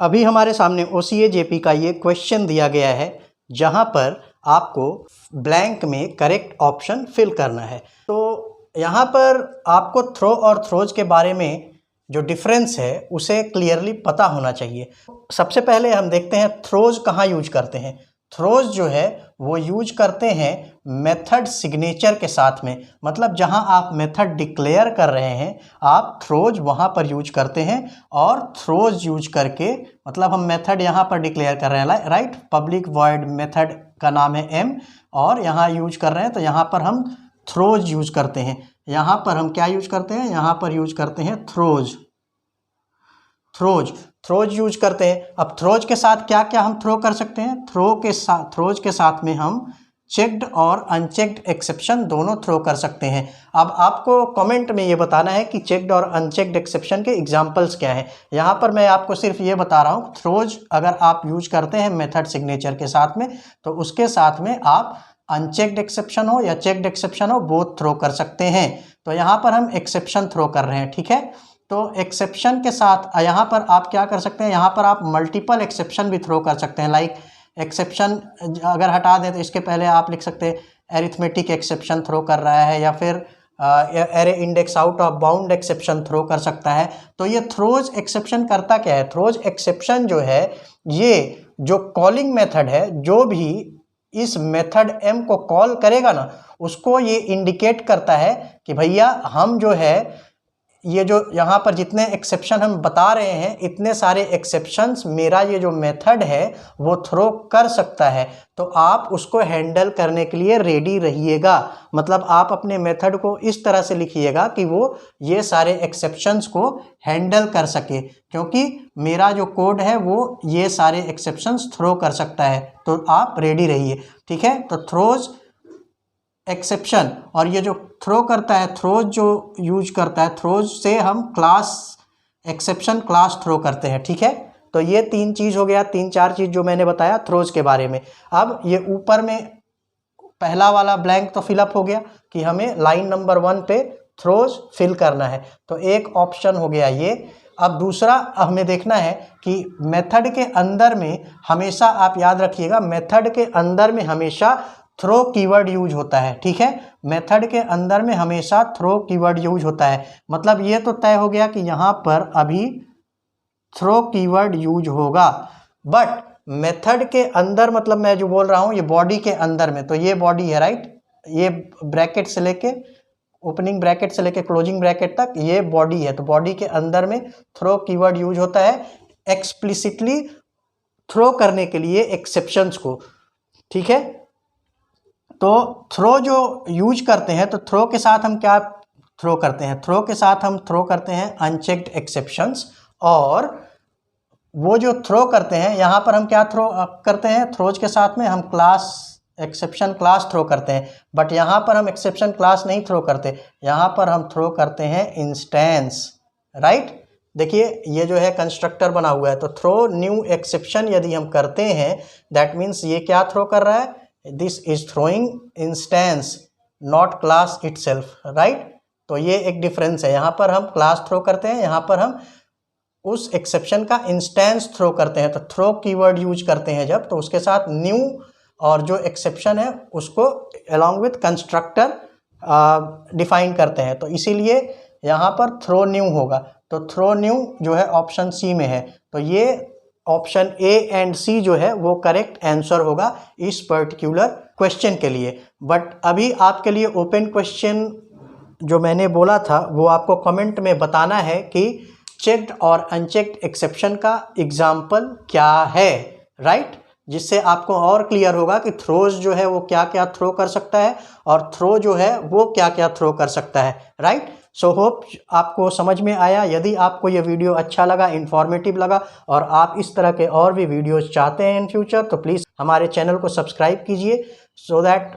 अभी हमारे सामने OCA JP का ये क्वेश्चन दिया गया है जहाँ पर आपको ब्लैंक में करेक्ट ऑप्शन फिल करना है। तो यहाँ पर आपको थ्रो और थ्रोज के बारे में जो डिफरेंस है उसे क्लियरली पता होना चाहिए। सबसे पहले हम देखते हैं थ्रोज कहाँ यूज करते हैं। थ्रोज जो है वो यूज करते हैं मेथड सिग्नेचर के साथ में, मतलब जहां आप मेथड डिक्लेयर कर रहे हैं आप थ्रोज वहां पर यूज करते हैं। और थ्रोज यूज करके मतलब हम मेथड यहां पर डिक्लेयर कर रहे हैं, राइट। पब्लिक वॉइड मेथड का नाम है m और यहां यूज कर रहे हैं तो यहां पर हम थ्रोज यूज करते हैं। यहां पर हम क्या यूज करते हैं, यहां पर यूज करते हैं थ्रोज यूज करते हैं। अब थ्रोज के साथ क्या क्या हम थ्रो कर सकते हैं, थ्रोज के साथ में हम चेक्ड और अनचेक्ड एक्सेप्शन दोनों थ्रो कर सकते हैं। अब आपको कमेंट में ये बताना है कि चेक्ड और अनचेक्ड एक्सेप्शन के एग्जांपल्स क्या हैं। यहाँ पर मैं आपको सिर्फ ये बता रहा हूँ, थ्रोज अगर आप यूज करते हैं मेथड सिग्नेचर के साथ में तो उसके साथ में आप अनचेक्ड एक्सेप्शन हो या चेक्ड एक्सेप्शन हो बोथ थ्रो कर सकते हैं। तो यहाँ पर हम एक्सेप्शन थ्रो कर रहे हैं, ठीक है। तो एक्सेप्शन के साथ यहाँ पर आप क्या कर सकते हैं, यहाँ पर आप मल्टीपल एक्सेप्शन भी थ्रो कर सकते हैं। लाइक एक्सेप्शन अगर हटा दें तो इसके पहले आप लिख सकते हैं एरिथमेटिक एक्सेप्शन थ्रो कर रहा है या फिर array index out of bound exception throw कर सकता है। तो ये थ्रोज एक्सेप्शन करता क्या है, थ्रोज एक्सेप्शन जो है ये जो कॉलिंग मेथड है, जो भी इस मेथड m को कॉल करेगा ना उसको ये इंडिकेट करता है कि भैया हम जो है ये जो यहाँ पर जितने एक्सेप्शन हम बता रहे हैं इतने सारे एक्सेप्शंस मेरा ये जो मेथड है वो थ्रो कर सकता है। तो आप उसको हैंडल करने के लिए रेडी रहिएगा। मतलब आप अपने मेथड को इस तरह से लिखिएगा कि वो ये सारे एक्सेप्शंस को हैंडल कर सके, क्योंकि मेरा जो कोड है वो ये सारे एक्सेप्शंस थ्रो कर सकता है। तो आप रेडी रहिए, ठीक है। तो थ्रोज एक्सेप्शन और ये जो थ्रो करता है, थ्रोज जो यूज करता है, थ्रोज से हम क्लास एक्सेप्शन क्लास थ्रो करते हैं, ठीक है। तो ये तीन चीज हो गया, तीन चार चीज जो मैंने बताया थ्रोज के बारे में। अब ये ऊपर में पहला वाला ब्लैंक तो फिलअप हो गया कि हमें लाइन नंबर 1 पे थ्रोज फिल करना है, तो एक ऑप्शन हो गया ये। अब दूसरा हमें देखना है कि मेथड के अंदर में हमेशा आप याद रखिएगा, मेथड के अंदर में हमेशा थ्रो कीवर्ड यूज होता है, ठीक है। मेथड के अंदर में हमेशा थ्रो कीवर्ड यूज होता है। मतलब ये तो तय हो गया कि यहाँ पर अभी थ्रो कीवर्ड यूज होगा, बट मेथड के अंदर मतलब मैं जो बोल रहा हूँ ये बॉडी के अंदर में, तो ये बॉडी है, राइट। ये ब्रैकेट से लेके ओपनिंग ब्रैकेट से लेके क्लोजिंग ब्रैकेट तक ये बॉडी है। तो बॉडी के अंदर में थ्रो कीवर्ड यूज होता है एक्सप्लिसिटली थ्रो करने के लिए एक्सेप्शंस को, ठीक है। तो थ्रो जो यूज करते हैं तो थ्रो के साथ हम क्या थ्रो करते हैं, थ्रो के साथ हम थ्रो करते हैं अनचेक्ड एक्सेप्शंस। और वो जो थ्रो करते हैं यहाँ पर हम क्या थ्रो करते हैं, थ्रोज के साथ में हम क्लास एक्सेप्शन क्लास थ्रो करते हैं। बट यहाँ पर हम एक्सेप्शन क्लास नहीं थ्रो करते, यहाँ पर हम थ्रो करते हैं इंस्टेंस, राइट। देखिए ये जो है कंस्ट्रक्टर बना हुआ है, तो थ्रो न्यू एक्सेप्शन यदि हम करते हैं दैट मीन्स ये क्या थ्रो कर रहा है, this is throwing instance not class itself, right. तो ये एक डिफरेंस है, यहाँ पर हम क्लास थ्रो करते हैं, यहाँ पर हम उस एक्सेप्शन का इंस्टेंस थ्रो करते हैं। तो थ्रो कीवर्ड यूज करते हैं जब, तो उसके साथ न्यू और जो एक्सेप्शन है उसको अलॉन्ग विथ कंस्ट्रक्टर डिफाइन करते हैं। तो इसीलिए यहाँ पर थ्रो न्यू होगा। तो थ्रो न्यू जो है ऑप्शन सी में है, तो ये ऑप्शन ए एंड सी जो है वो करेक्ट आंसर होगा इस पर्टिकुलर क्वेश्चन के लिए। बट अभी आपके लिए ओपन क्वेश्चन जो मैंने बोला था वो आपको कमेंट में बताना है कि चेक्ड और अनचेक्ड एक्सेप्शन का एग्जाम्पल क्या है, राइट। जिससे आपको और क्लियर होगा कि थ्रोज जो है वो क्या क्या थ्रो कर सकता है और थ्रो जो है वो क्या क्या थ्रो कर सकता है, राइट। सो होप आपको समझ में आया। यदि आपको ये वीडियो अच्छा लगा, इन्फॉर्मेटिव लगा और आप इस तरह के और भी वीडियोस चाहते हैं इन फ्यूचर, तो प्लीज़ हमारे चैनल को सब्सक्राइब कीजिए सो दैट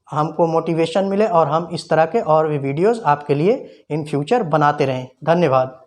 हमको मोटिवेशन मिले और हम इस तरह के और भी वीडियोस आपके लिए इन फ्यूचर बनाते रहें। धन्यवाद।